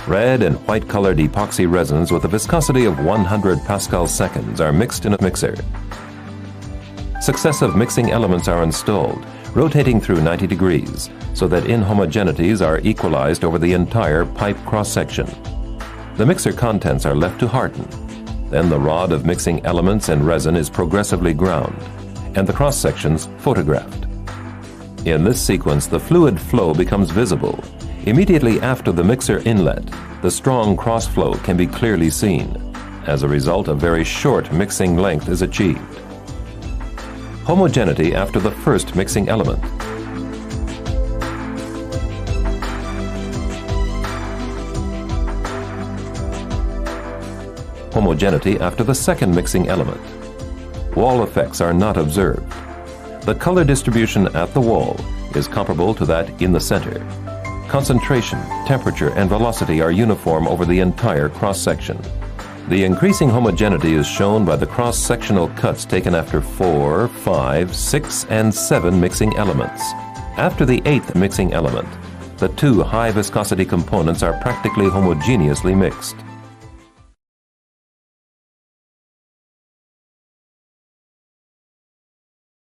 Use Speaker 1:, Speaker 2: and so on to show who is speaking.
Speaker 1: Red and white colored epoxy resins with a viscosity of 100 Pascal seconds are mixed in a mixer. Successive mixing elements are installed, rotating through 90 degrees, so that inhomogeneities are equalized over the entire pipe cross-section. The mixer contents are left to harden. Then the rod of mixing elements and resin is progressively ground, and the cross-sections photographed. In this sequence, the fluid flow becomes visible. Immediately after the mixer inlet, the strong cross-flow can be clearly seen. As a result, a very short mixing length is achieved. Homogeneity after the first mixing element. Homogeneity after the second mixing element. Wall effects are not observed. The color distribution at the wall is comparable to that in the center. Concentration, temperature, and velocity are uniform over the entire cross-section. The increasing homogeneity is shown by the cross-sectional cuts taken after 4, 5, 6, and 7 mixing elements. After the 8th mixing element, the two high viscosity components are practically homogeneously mixed.